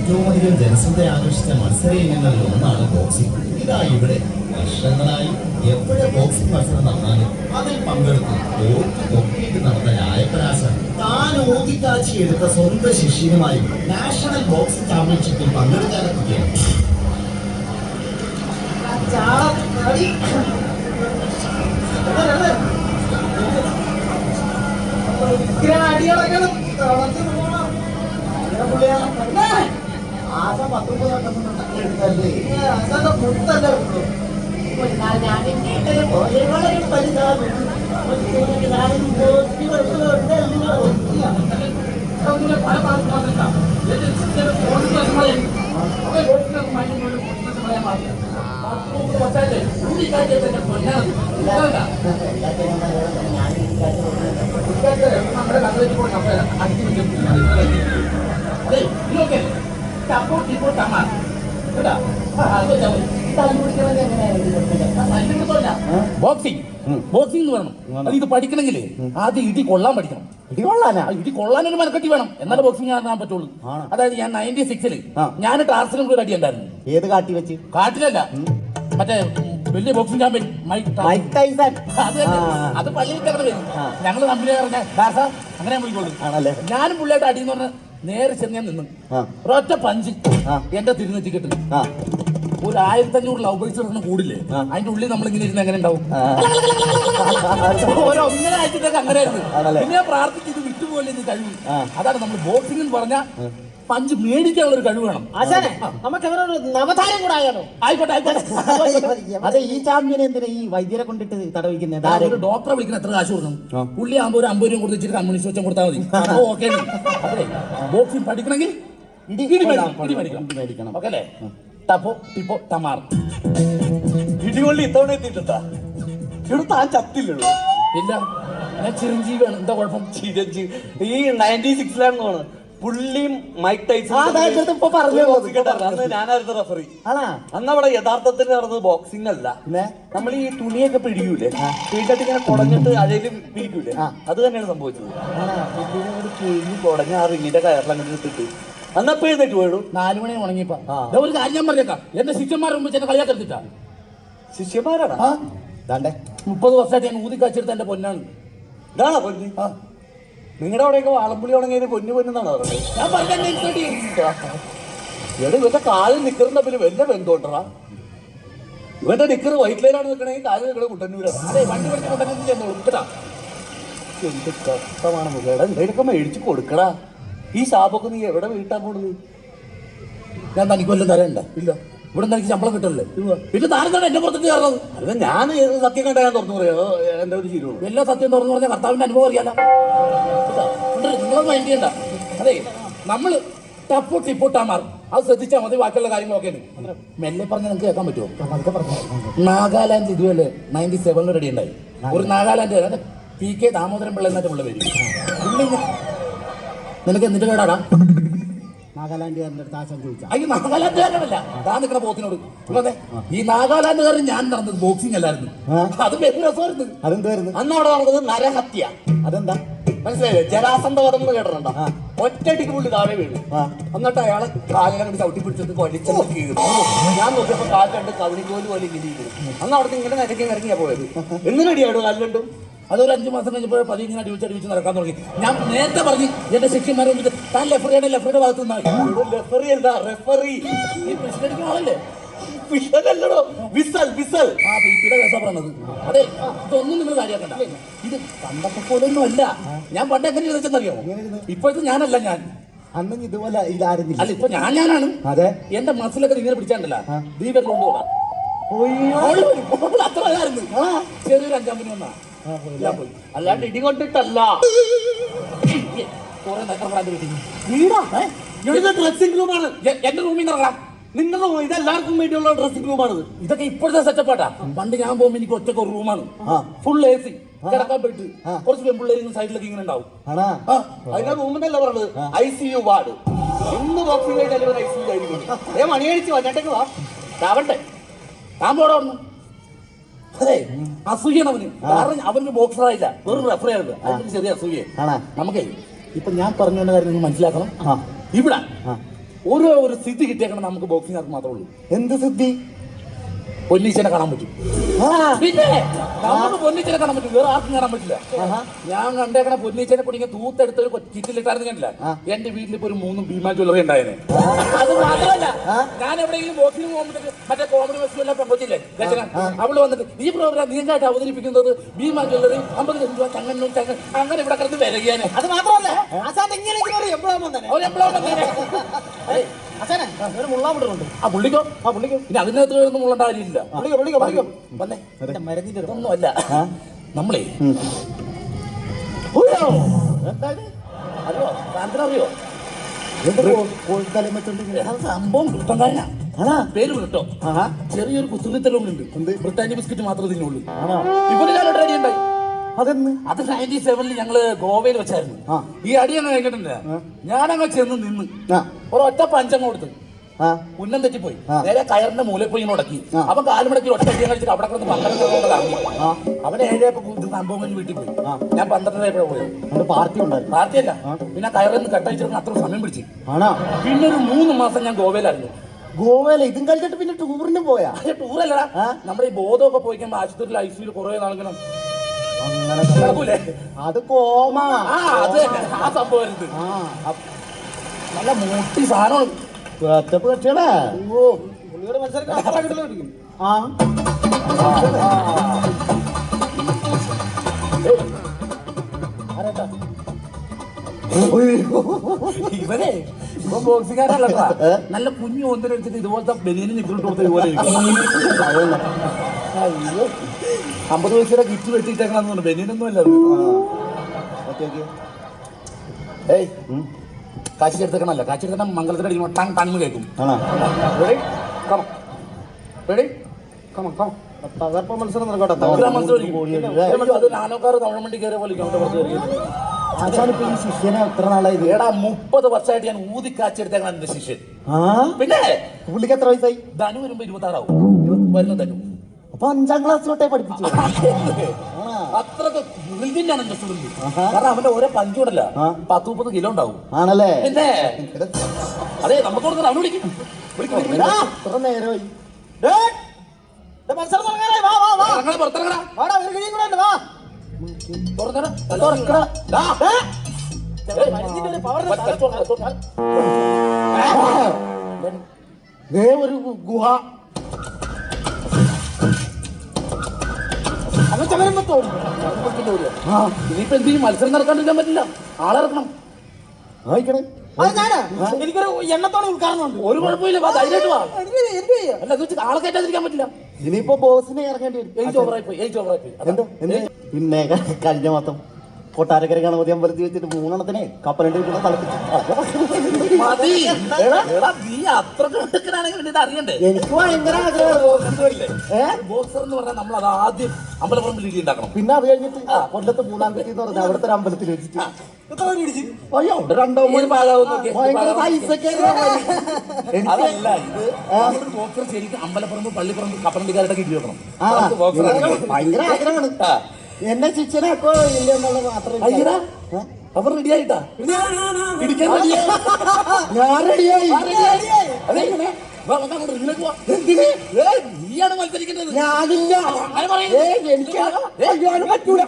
ഏറ്റവും അധികം ജനശ്രദ്ധ ആകർഷിച്ച മത്സര ഇനങ്ങളിൽ ഒന്നാണ് ബോക്സിംഗ്. ഇതാ ഇവിടെ വർഷങ്ങളായി എവിടെ ബോക്സിംഗ് മത്സരം നടന്നാലും അതിൽ പങ്കെടുത്ത് തോറ്റ് നടന്ന രായപ്പരാശ താൻ ഊതിക്കാച്ചി എടുത്ത സ്വന്തം ശിഷ്യനുമായി നാഷണൽ ബോക്സിംഗ് ചാമ്പ്യൻഷിപ്പിൽ പങ്കെടുക്കാനെത്തുകയാണ്. ബോക്സിംഗ് ബോക്സിംഗ് വേണം. ഇത് പഠിക്കണമെങ്കിൽ ആദ്യം ഇടി കൊള്ളാൻ പഠിക്കണം. ഇടി കൊള്ളാനൊരു മനക്കെട്ടി വേണം, എന്നാലേ ബോക്സിംഗ് കാണാൻ പറ്റുള്ളൂ. അതായത് ഞാൻ 96-ൽ ഞാൻ ടാർസിനും കൂടി അടി ഉണ്ടായിരുന്നു. ഏത് കാട്ടി വെച്ച്? കാട്ടിലല്ല, മറ്റേ വലിയ ബോക്സിംഗ് ചാമ്പ്യൻ മൈക്ക് ടൈസൺ. അത് പള്ളിയിൽ കിടന്ന് വരും. ഞങ്ങൾ കമ്പനി അങ്ങനെ പോയിക്കോളൂ. ഞാനും പുള്ളിയായിട്ട് അടിയെന്ന് പറഞ്ഞ നേരെ ചെന്ന് ഞാൻ നിന്ന് ഒരൊറ്റ പഞ്ച് എന്റെ തിരുനെറ്റി കിട്ടും. ഒരു 1500 ലവ് ബേഴ്സ് ഇടുന്ന കൂടില്ലേ, അതിന്റെ ഉള്ളിൽ നമ്മളിങ്ങനെ ഇരുന്ന് എങ്ങനെ ഉണ്ടാവും? ഒന്നര ആഴ്ചത്തേക്ക് അങ്ങനെ ആയിരുന്നു. പിന്നെ പ്രാർത്ഥിച്ച് ഇത് വിട്ടുപോലെ കഴിവ്. അതാണ് നമ്മൾ ബോക്സിംഗ് എന്ന് പറഞ്ഞാൽ പഞ്ച് മേടിക്കാനുള്ള ഒരു കഴിവ് വേണം. നമുക്ക് നവതാരം കൂടെ ആയാലോ? ആയിക്കോട്ടെ ആയിക്കോട്ടെ. അതെ, ഈ ചാമ്പ്യനെ എന്തിനാ ഈ വൈദ്യരെ കൊണ്ടിട്ട് തടവിക്കുന്നത്? ഒരു ഡോക്ടറെ വിളിക്കുന്ന എത്ര കാശ് കൊടുക്കണം? പുള്ളി ആകുമ്പോൾ ഒരു 50 രൂപ കൊടുത്തിട്ട് കമ്മ്യൂണിസ്റ്റ് വെച്ചാൽ കൊടുത്താൽ മതി. ഓക്കെ. അതെ, ബോക്സിംഗ് പഠിക്കണമെങ്കിൽ മേടിക്കണം. ഓക്കെ അല്ലേ? ടപ്പോ ടിപ്പോ ടമാർ ഇടികൊള്ളി ഇത്തവണ എത്തിയിട്ടാ ഇവിടെ താൻ ചത്തില്ലല്ലോ. ഇല്ല, ഞാൻ ചിരഞ്ജീവിയാണ്. എന്താ കുഴപ്പം? ചിരഞ്ജീവി ഈ 96-ലാണ് തോന്നുന്നു. പുള്ളിയും മൈക്ക് ടൈസൺ ഞാനായിരുന്നു റെഫറി. അന്ന് അവിടെ യഥാർത്ഥത്തിൽ നടന്നത് ബോക്സിംഗ് അല്ല, നമ്മൾ ഈ തുണിയൊക്കെ പിടിക്കൂലേ, പിടിച്ചിട്ട് ഇങ്ങനെ കുടഞ്ഞിട്ട് അതിൽ പിടിക്കൂലേ, അത് തന്നെയാണ് സംഭവിച്ചത്. പിഴിഞ്ഞ് കുടഞ്ഞ ആ റിങ്ങിന്റെ കയറിലങ്ങനെ ഇട്ടിട്ട് അന്നപ്പോ എഴുന്നേറ്റ് പോയിടും. 4 മണി ഉണങ്ങിയപ്പോ ഒരു കാര്യം ഞാൻ പറഞ്ഞേക്കാം, എന്റെ ശിഷ്യന്മാരെ മുമ്പ് എന്നെ കളിയാക്കെടുത്തിട്ടാ. ശിഷ്യന്മാരാണ് 30 വർഷമായിട്ട് ഞാൻ ഊതി കാച്ചെടുത്ത എന്റെ പൊന്നാണ്. ഇതാണോ പൊന്നി? നിങ്ങളുടെ അവിടെയൊക്കെ വാളംപുളി ഉണങ്ങിയത് പൊന്നു പൊന്നാണ് പറഞ്ഞത്. ഞാൻ പറഞ്ഞ ഇവന്റെ കാലിൽ നിക്കറിന്റെ തമ്മിൽ വലിയ ബന്ധമുണ്ടാ. ഇവന്റെ നിക്കർ വൈറ്റ് ലൈനാണ് നിൽക്കണമെങ്കിൽ കാലിൽ നിൽക്കണ കുട്ടന്നൂരാണ്. അതെ, വണ്ടി പഠിച്ച കുട്ടന്നൂർ. എന്ത് കഷ്ടമാണ് മുഖേട, എന്തെങ്കിലുമൊക്കെ മേടിച്ച് കൊടുക്കടാ. ഈ ശാപൊക്കെ നീ എവിടെ വീട്ടാൻ പോണത്? ഞാൻ തനിക്ക് വല്ലതും തരണ്ട. ഇല്ല, ഇവിടെ എനിക്ക് ശമ്പളം കിട്ടല്ലേ. പിന്നെ താരത്താണ് എന്നെ പുറത്തേക്ക് കയറുന്നത്. അല്ല, ഞാൻ സത്യം കണ്ടാ ഞാൻ തുറന്നു പറയാ എന്റെ ഒരു ശീലമുള്ളൂ. എല്ലാ സത്യം തുറന്നു പറഞ്ഞാൽ കർത്താവിന്റെ അനുഭവം അറിയാലോ. നിങ്ങളൊന്നും മൈൻഡ് ചെയ്യണ്ട. അതെ, നമ്മള് ടപ്പോ ടിപ്പോ ടമാർ അത് ശ്രദ്ധിച്ചാൽ മതി. ബാക്കിയുള്ള കാര്യങ്ങളൊക്കെ മെല്ലെ പറഞ്ഞാൽ നിങ്ങൾക്ക് കേൾക്കാൻ പറ്റുമോ? നാഗാലാൻഡ് ഇതുവല്ലേ 97 റെഡി ഉണ്ടായി. ഒരു നാഗാലാൻഡ് PK ദാമോദരൻ പിള്ള എന്നൊക്കെ ഉള്ള പേര്. നിനക്ക് എന്നിട്ട് കേടാടാ? നാഗാലാൻഡുകാരൻ്റെ അടുത്ത് ആശം ചോദിച്ചാൽ അയ്യോ, നാഗാലാൻഡുകാരനല്ല, താൻ നിൽക്കുന്ന പോത്തിനോട്. ഈ നാഗാലാൻഡുകാരൻ ഞാൻ നടന്നത് ബോക്സിംഗ് അല്ലായിരുന്നു. അത് വലിയ രസമായിരുന്നു. അതെന്തായിരുന്നു? അന്ന് അവിടെ നടന്നത് നരഹത്യ. അതെന്താ മനസ്സിലായില്ലേ? ജരാസന്ധ വധം എന്ന് കേട്ടിട്ടുണ്ടോ? ഒറ്റയടിക്ക് പുള്ളി താഴെ വീണു. എന്നിട്ട് അയാളെ കാലിനെ ചവിട്ടി പിടിച്ചിട്ട് കൊലിച്ചത് കീറി. ഞാൻ നോക്കിയപ്പോ കാല് കണ്ട് കവിണിക്കോല് പോലെ ഇങ്ങനെ ഇരിക്കുന്നു. അന്ന് അവിടുത്തെ ഇങ്ങനെ നിരക്കിയാ പോയത്. എന്ന് റെഡിയായിട്ടോ കാലിലുണ്ടും. അതൊരു 5 മാസം കഴിഞ്ഞപ്പോൾ പതിങ്ങനെ അടിവിച്ച് നടക്കാൻ തുടങ്ങി. ഞാൻ നേരത്തെ പറഞ്ഞു എന്റെ ശിഷ്യന്മാരെ താൻ ലെഫറിയുടെ ഭാഗത്ത് നിന്നായി. ലെഫറി അല്ല, റെഫറി. ഈ പ്രസിഡന്റിന് ആളല്ലേ? വിസലല്ലോ, വിസൽ വിസൽ. പിയുടെ കേസാ പറഞ്ഞത്. അതെ, ഇതൊന്നും നിങ്ങൾ കാര്യമാക്കണ്ട. ഇത് പണ്ടത്തെ പോലൊന്നും അല്ല. ഞാൻ പണ്ട് എങ്ങനെ ചോദിച്ചെന്നറിയാമോ? ഇപ്പോഴത്തെ ഞാനല്ല ഞാൻ. അന്ന് ഇതുപോലെ ഇതായിരുന്നില്ല. അല്ല, ഇപ്പൊ ഞാനാണ്. അതെ, എന്റെ മനസ്സിലൊക്കെ ഇങ്ങനെ പിടിച്ചാണ്ടല്ല ദീപം കൊണ്ടുപോകാം. അത്ര ആയിരുന്നു. ചെറിയൊരു 5 മണി വന്നാ പോയി. അല്ലാണ്ട് ഇടികൊണ്ടിട്ടല്ല. ഡ്രസ്സിംഗ് റൂമാണ് എന്റെ റൂമിൽ ഇറങ്ങാം. നിങ്ങളുടെ റൂം ഇതെല്ലാവർക്കും വേണ്ടിയുള്ള ഡ്രസ്സിംഗ് റൂമാണിത്. ഇതൊക്കെ ഇപ്പോഴത്തെ സെറ്റപ്പാട്ടാ. പണ്ട് ഞാൻ പോകുമ്പോ എനിക്ക് ഒറ്റ റൂമാണ്, ഫുൾ AC, കിടക്കാൻ പോയിട്ട് കുറച്ച് പെൺപിള്ളേരും സൈഡിലൊക്കെ ഇങ്ങനെ ഉണ്ടാവും. അതിന്റെ റൂമെന്നല്ല പറഞ്ഞത്, ICU വാർഡ്. എന്ന് ബോക്സിംഗ് കഴിഞ്ഞാൽ ICU ആയിരിക്കും. മണിയടിച്ച് വന്നിട്ടേക്ക് വാ ചാവട്ടെ. താൻ പോടാ ഒന്ന്. അതെ, അസൂയാണ് അവന്. കാരണം അവന് ബോക്സറായില്ല, വെറും റെഫറിയാണ്. അതിന് ചെറിയ അസൂയ. നമുക്കേ ഇപ്പൊ ഞാൻ പറഞ്ഞ കാര്യം നിങ്ങൾ മനസ്സിലാക്കണം. ഇവിടെ ഒരു സ്ഥിതി കിട്ടിയേക്കണം നമുക്ക് ബോക്സിംഗ് മാത്രമേ ഉള്ളൂ. എന്ത് സിദ്ധി? പൊന്നീച്ചനെ കാണാൻ പറ്റും. ആ, പിന്നെ നമുക്ക് പൊന്നീച്ചനെ കാണാൻ പറ്റും, വേറെ ആർക്കും കാണാൻ പറ്റില്ല. ആഹാ. ഞാൻ കണ്ടേക്കണ പൊന്നീച്ചനെ കുടിക്കാൻ തൂത്തെടുത്ത് ഒരു കിറ്റിലിട്ടായിരുന്നു കണ്ടില്ല. എന്റെ വീട്ടിൽ ഇപ്പൊ ഒരു 3 ഭീമാ ജ്വല്ലറി ഉണ്ടായേനെ. അത് മാത്രമല്ല, ഞാൻ എവിടെയെങ്കിലും ബോക്സിംഗ് പോകുമ്പോഴത്തേക്ക് മറ്റേ കോമഡി ഫെസ്റ്റിവലിലെ പെമ്പച്ചില്ലേ അവള് വന്നിട്ട് ഈ പ്രോഗ്രാം നീങ്കായിട്ട് അവതരിപ്പിക്കുന്നത് ഭീമാ ജ്വല്ലറി 50 രൂപ ചങ്ങന്നൂർ അങ്ങനെ ഇവിടെ കിടന്ന് വരകിയാനെ. അത് മാത്രമല്ല ഒരു എംപ്ലോയി വന്നേനെ. അച്ഛനെ ഒരു മുള്ളാമുട്ടുണ്ട്. ആ പുള്ളിക്കോ ഇനി അതിനകത്ത് ഒന്നും മുള്ളേണ്ട കാര്യമില്ല. വന്നേ മരുന്നിന്റെ ഇതൊന്നും അല്ല, നമ്മളേ അറിയോ സാധനത്തിനറിയോ സംഭവം ബ്രിട്ടൻകാരനാ. പേര് ബ്രിട്ടോ. ചെറിയൊരു കുത്തുനിത്തലുണ്ട്. ബ്രിട്ടാനിയ ബിസ്ക്കറ്റ് മാത്രമേ ഇതിനുള്ളൂ. ഇവര് ഞാനോട് അടി ഉണ്ടായി. അതെന്ന് അത് 97 ഞങ്ങള് ഗോവയിൽ വെച്ചായിരുന്നു. ഈ അടി അങ്ങ് കഴിഞ്ഞിട്ടില്ല, ഞാനങ്ങ് ചെന്ന് നിന്ന് ഒരൊറ്റ പഞ്ചങ്ങ് കൊടുത്ത് ഉന്നം തെറ്റിപ്പോയി. നേരെ കയറിന്റെ മൂലയിൽ പോയി ഉടക്കി. അവൻ കാലുമടക്കി ഒറ്റ അടിയും കഴിച്ചിട്ട് അവിടെ കിടന്ന് 12 അവൻ 7 സംഭവം കഴിഞ്ഞ് വീട്ടിൽ പോയി. ഞാൻ 12 പോയത്. പാർട്ടിയല്ല, പിന്നെ കയറിന്ന് കെട്ടഴിച്ചിരുന്ന അത്ര സമയം പിടിച്ചു. പിന്നെ ഒരു 3 മാസം ഞാൻ ഗോവയിലായിരുന്നു. ഗോവയില ഇതും കഴിഞ്ഞിട്ട് പിന്നെ ടൂറിന് പോയാ? ടൂറല്ലടാ, നമ്മുടെ ഈ ബോധമൊക്കെ പോയിക്കുമ്പോ ആശുപത്രിയിൽ ഐസിയിൽ കുറെ നാളിങ്ങനെ അത് കോമ. അത് ആ സംഭവം നല്ല മൂട്ടി സാധനം കട്ടികളെ. ഇവനെ ഇപ്പൊ ബോക്സിംഗാരല്ലട്ടാ, നല്ല കുഞ്ഞു ഒന്നിനടുത്തിട്ട് ഇതുപോലത്തെ ബനിയന് നിൽക്കിട്ട് കൊടുത്ത ഇതുപോലെ 50 പൈസയുടെ കിറ്റ് വെട്ടിട്ടേക്കണമെന്ന് ബനിയനൊന്നും അല്ല അത്. ഏയ് കാച്ചിക്കെടുത്തേക്കണല്ല, കാച്ചിക്കെടുത്ത മംഗളത്തിന് അടിക്കുമ്പോൾ ടങ് ടങ് കേൾക്കും. തകർപ്പ മത്സരം നടക്കട്ടെ. അത് നാനോക്കാർ തമിഴ്മണ്ടി കയറിയ പോലെ ഈ ശിഷ്യനെ എത്ര നാളായി? 30 വർഷമായിട്ട് ഞാൻ ഊതി കാച്ചെടുത്തേക്കാണ് എന്റെ ശിഷ്യൻ. പിന്നെ പുള്ളിക്ക് എത്ര വയസ്സായി? ധനു വരുമ്പോ 26 ആവും. വരുന്ന ധനു അപ്പൊ 5ാം ക്ലാസ് തൊട്ടേ പഠിപ്പിച്ചു. അത്രക്ക് ബ്രില്യന്റാണ് എന്റെ സ്റ്റുഡന്റ്. കാരണം അവന്റെ ഓരോ പഞ്ചൂടല്ല 10-30 കിലോ ഉണ്ടാവും. ആണല്ലേ? പിന്നെ അതെ നമുക്ക് കൊടുക്കണം. അവന് വിളിക്കും എത്ര നേരമായി? ഒരു ഗുഹ ഇനിയിപ്പോ എന്തെങ്കിലും മത്സരം നടക്കാണ്ടിരിക്കാൻ പറ്റില്ല, ആളിറക്കണം. എനിക്കൊരു എണ്ണത്തോടെ ഉദ്ഘാടനം. ഒരു കുഴപ്പമില്ല, ധൈര്യമായിട്ട് വാ. അല്ല അത് വെച്ച് ആളെ കയറ്റാതിരിക്കാൻ പറ്റില്ല. ഇനിയിപ്പോ ബോസിനെ ഇറങ്ങേണ്ടി വരും. പിന്നെ കഴിഞ്ഞ മാസം കൊട്ടാരക്കര ഗണപതി അമ്പലത്തിൽ വെച്ചിട്ട് 3 എണ്ണത്തിനെ കപ്പലണ്ടി വെക്കുന്ന എനിക്ക് ഭയങ്കര ആഗ്രഹം. ബോക്സർ എന്ന് പറഞ്ഞാൽ നമ്മൾ അത് ആദ്യം അമ്പലപ്പുറം ലീഗ് ഉണ്ടാക്കണം. പിന്നെ അത് കഴിഞ്ഞിട്ട് കൊല്ലത്ത് 3-ാം തീയതി എന്ന് പറഞ്ഞാൽ അവിടുത്തെ ഒരു അമ്പലത്തിൽ വെച്ചിട്ട് അയ്യോ 2 ഭാഗം അതല്ല, ഇത് ബോക്സർ ശരിക്കും അമ്പലപ്പുറമ്പ് പള്ളിപ്പുറമ്പ് കപ്പലണ്ടിക്കാരുടെ കിട്ടി വെക്കണം. ഭയങ്കര ആഗ്രഹമാണ്. എന്നെ ശിക്ഷനാക്കോ ഇല്ല എന്നുള്ളത് മാത്രമേ. അവർ റെഡി ആയിട്ടാ? ഞാൻ റെഡിയായി. നീയാണ് മത്സരിക്കുന്നത്. ഞാനില്ല. എനിക്ക് പറ്റൂല.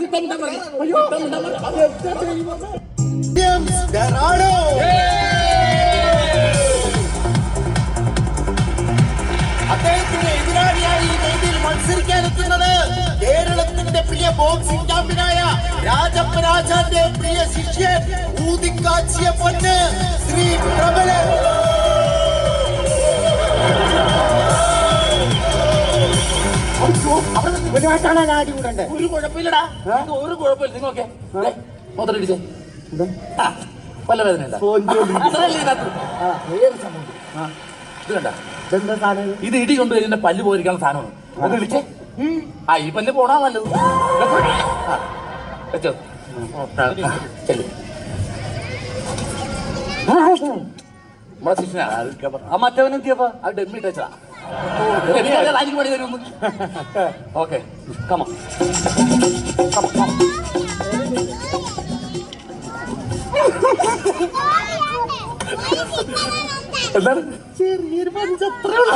അദ്ദേഹത്തിന്റെ എതിരാളിയായി ഈ വേദിയിൽ മത്സരിക്കാനെത്തുന്നത് കേരളത്തിന്റെ പ്രിയ ബോക്സിംഗ് ചാമ്പ്യനായ രാജപ്പ രാജാന്റെ പ്രിയ ശിഷ്യൻ ഊതിക്കാച്ചിയ പൊന്ന് ശ്രീ പ്രബലൻ. ഒരു കുഴപ്പമില്ലടാ, ഒരു കുഴപ്പമില്ല. നിങ്ങളൊക്കെ മുതലിടിച്ചേ പല വേദന ഇത് ഇടി കൊണ്ട് ഇതിന്റെ പല്ല് പോയിരിക്കാനുള്ള സാധനമാണ്. അത് വിളിച്ചേ. ഈ പല്ല് പോണാ നല്ലത്. വെച്ചോ നമ്മളെ ശിക്ഷനാ. ആ മറ്റവനെത്തിയപ്പോ അത് ഡെമ്മി ടച്ചാ. എനിക്ക് പണി തരുമെന്ന്. ഓക്കെ കമ എന്താണ് ചെറിയൊരു പഞ്ചത്രയുള്ള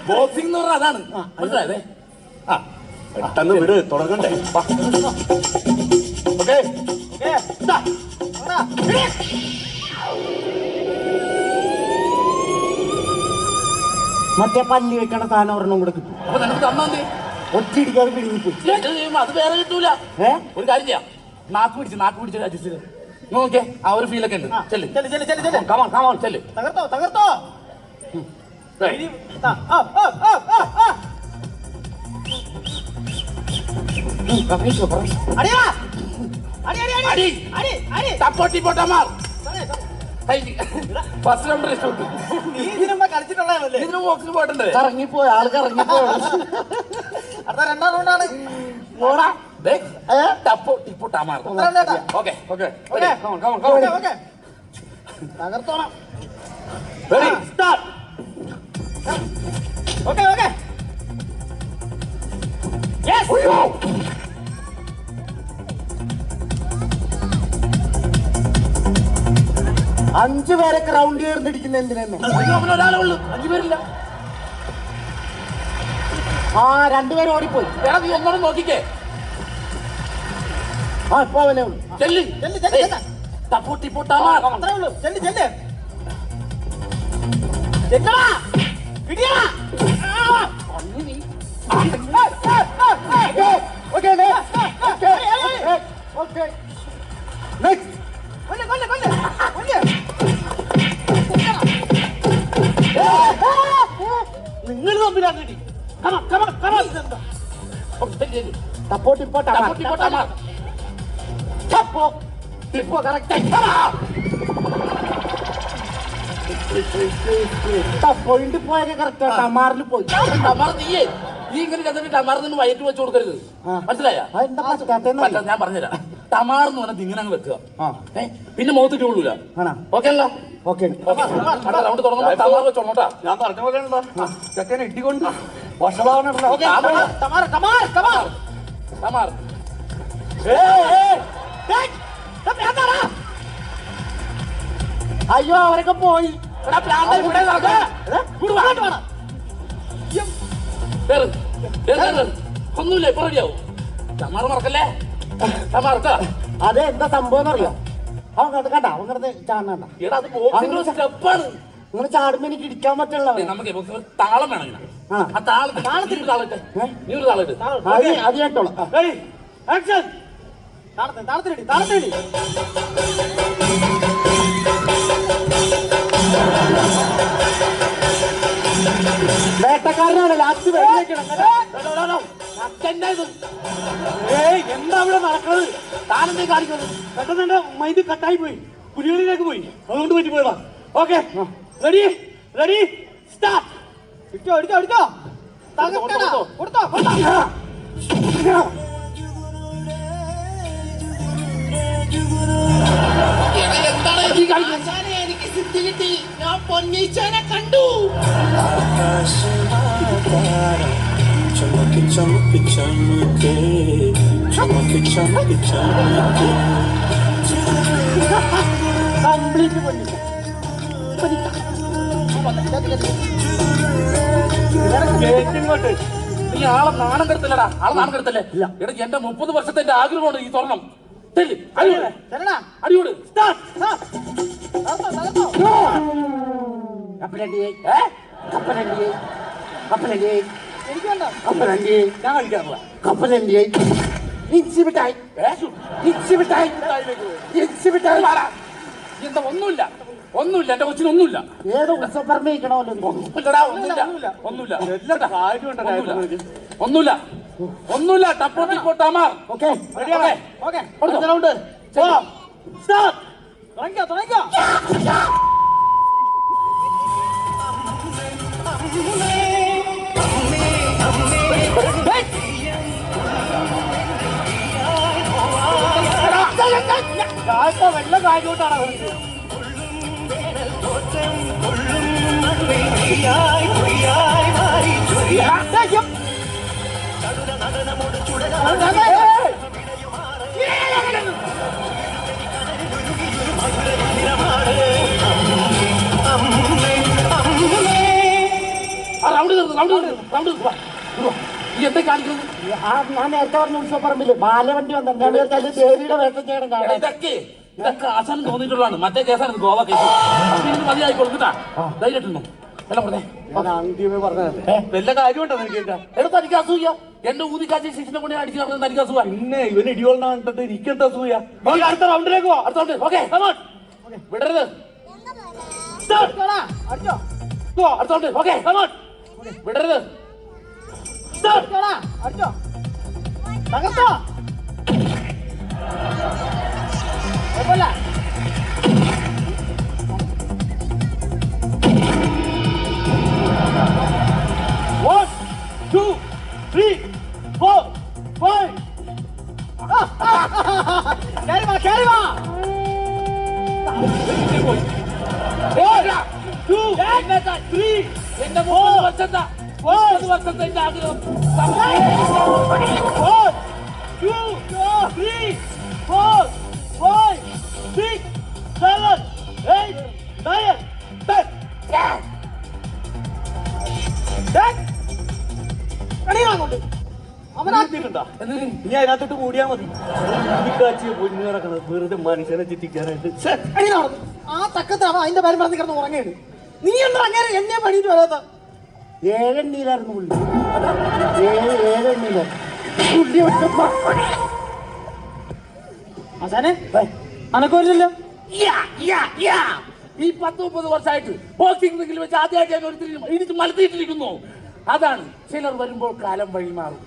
ബോക്സിംഗ് എന്ന് പറഞ്ഞാൽ അതാണ് മനസ്സിലായതേ. ആ പെട്ടെന്ന് വിട്, തുടങ്ങണ്ടേ. ഓക്കെ മറ്റേ പല്ലി വെക്കണ സാധനം ഒരെണ്ണം കൂടെ കിട്ടും. അപ്പൊ നിനക്ക് തന്നാന്തേ ഒറ്റയിടിക്കാതെ പിടിങ്ങിപ്പോയി. അത് വേറെ കിട്ടൂല. ഒരു കാര്യം ചെയ്യാം, നാക്ക് പിടിച്ച് അഡ്ജസ്റ്റ് ചെയ്ത് നോക്കിയേ, ആ ഒരു ഫീലൊക്കെ ഉണ്ട്. ചെല്ല് ചെല്ല്. തകർത്തോ. തപ്പോട്ടി പോട്ടാമാർ ഫസ്റ്റ് നമ്പർ ഇഷ്ടപ്പെട്ടു. കളിച്ചിട്ടുള്ളതല്ലേ? ഇതിന് ബോക്സിൽ പോയിട്ടുണ്ട്. കറങ്ങിപ്പോയി ആൾ കറങ്ങിപ്പോയി. അടുത്ത രണ്ടാം റൗണ്ടാണ്. തകർത്തോണം. അഞ്ചു പേരൊക്കെ റൗണ്ട് ചേർന്നിരിക്കുന്ന എന്തിനാണ്? ഒരാളേ ഉള്ളൂ, 5 പേരില്ല. ആ രണ്ടുപേരും ഓടിപ്പോയി. എടാ നീ ഒന്നോടെ നോക്കിക്കേ. ആ ഇപ്പൊ അവനെ ഉള്ളു. ചെല്ല് തപ്പോട്ടി പോട്ടാമാർ. അത്രേ ഉള്ളൂ. ചെല്ല് നിങ്ങൾ തമ്മിലാണ് കിട്ടി. തപ്പോട്ടി പോട്ടാമാർ. Point പോയൊക്കെ correct. ടമാറിൽ പോയി. ടമാർ നീയേ നീ ഇങ്ങനെ ചെന്നിട്ട് ടമാറിന് വയറ്റ് വെച്ച് കൊടുക്കരുത്, മനസ്സിലായ? ഞാൻ പറഞ്ഞുതരാം. ടമാർന്ന് പറഞ്ഞാൽ ഇങ്ങനെ അങ്ങ് വെക്കുക, പിന്നെ മുഖത്തിട്ട് കൊള്ളൂല. ഓക്കെ അല്ല? ഓക്കെ. റൗണ്ട് തുടങ്ങുമ്പോ ടമാർ വെച്ചോളൂട്ടാ. ഞാൻ പറഞ്ഞ പോലെ ചെക്കനെ ഇട്ടിക്കൊണ്ട് വഷളാവണല്ലോ. ടമാർ അയ്യോ അവരൊക്കെ പോയി. ഒന്നുമില്ല, ഇപ്പൊ റെഡിയാവും. ടമാർ മറക്കല്ലേ? ടമാർക്ക അതെ എന്താ സംഭവം എന്നറിയോ? അവൻ കണ്ട അവൻ കിടന്ന് ചാടണ്ട. എടാ അത് ബോക്സിന്റെ സ്റ്റെപ്പാണ്. നിങ്ങൾ ചാടുമ്പോ എനിക്ക് ഇടിക്കാൻ പറ്റുള്ള. നമുക്ക് ബോക്സിന് താളം വേണം. ഇങ്ങനെ ആ താളത്തിൽ താളിട്ടെ. നീ ഒരു താളിട്ട് അത് കേട്ടോളാം. താളത്തിലടി. വേട്ടക്കാരനാണ് ലാസ്റ്റ് എന്താ ഇവിടെ നടക്കുന്നത്? താനെന്തേ കാണിക്കുന്നത്? പെട്ടെന്ന് എന്റെ മൈൻഡ് കട്ടായി പോയി, പുലികളിലേക്ക് പോയി, അതുകൊണ്ട് പറ്റി പോയതാ. Okay ready start. അടിച്ചോ കൊടുത്തോ. എനിക്ക് സിദ്ധി കിട്ടി. ഞാൻ പൊന്നീച്ചനെ കണ്ടു. കംപ്ലീറ്റ് പൊന്നിച്ച. നീ ആളെ നാണം കെടുത്തില്ലടാ. കെടുത്തല്ലേ? എടാ എന്റെ 30 വർഷത്തെ എന്റെ ആഗ്രഹമാണ് ഈ സ്വർണം. അടിയോട് എന്താ? ഒന്നുമില്ല എന്റെ കൊച്ചിനൊന്നുമില്ല. ഏതോ ഉത്സവപ്പറമ്പോ ഒന്നുമില്ല. ടപ്പോട്ടി പോട്ടാമാർ. ഓക്കെ തുടങ്ങിക്കോ. വെള്ള കാര്യോട്ടാണ് ഈ എന്താ കാണിക്കുന്നത്? ഞാൻ നേരത്തെ പറഞ്ഞ ഉത്സവപ്പറമ്പില് ബാലവണ്ടി വന്നിട്ടുണ്ട് ദേവിയുടെ വേഷം ചെയ്യണം കാണാൻ. ഇതൊക്കെ ആശാനം തോന്നിയിട്ടുള്ളതാണ്. മറ്റേ കേസാണ് ഗോവ കേസ്. ഇത് മതിയായി കൊടുത്തിട്ടാ ധൈര്യമായിട്ടുണ്ടോ? എല്ലാം പറഞ്ഞേ. വല്ല കാര്യമുണ്ടോ നിനക്ക്? എടുത്ത് തനിക്ക് അസൂയ. എന്റെ ഊതിക്കാച്ചി ശിശുനെ കൊണ്ട് അടിച്ചു നടന്നത് തനിക്ക് അസൂയ. പിന്നെ ഇവന് ഇടിയോളിനെ കണ്ടിട്ട് എനിക്കെന്താ അസൂയ? അടുത്ത റൗണ്ടിലേക്ക് പോവാം. അടുത്ത റൗണ്ട്. ഓക്കേ, വിടരുത്. അടുത്ത റൗണ്ട്. ഓക്കേ, വിടരുത്. തകർത്തോ? കുഴപ്പമില്ല. 1, 2, 3, 4, 5. Carry va. 1, 2, 3, 4 വർഷത്തെ എന്റെ ആഗ്രഹം. 1, 2, 3, 4, 5, 6, 7, 8, 9, 10. അവനാക്കിയിട്ടുണ്ടോ? ഇനി അതിനകത്തോട്ട് കൂടിയാ മതി. ഊതിക്കാച്ചിയെ പൊന്നു കിടക്കണത് വെറുതെ മനുഷ്യനെ ചിറ്റിക്കാനായിട്ട്. ആ തക്കത്ത് അവൻ അതിന്റെ പേരും പറഞ്ഞ് കിടന്ന് ഉറങ്ങേണ്. നീ എന്താ അങ്ങനെ എന്നെ പണിയിട്ട് വരാത്ത? 7 എണ്ണിയിലായിരുന്നു പുള്ളി. 7 എണ്ണിയിലായിരുന്നു. ആശാനെ അനക്കമില്ലല്ലോ. ഈ 10-30 വർഷമായിട്ട് ബോക്സിംഗ് റിംഗിൽ വെച്ച് ആദ്യമായിട്ട് ഒരുത്തിരി ഇടിച്ച് മലത്തിയിട്ടിരിക്കുന്നു. അതാണ് ചിലർ വരുമ്പോൾ കാലം വഴി മാറും.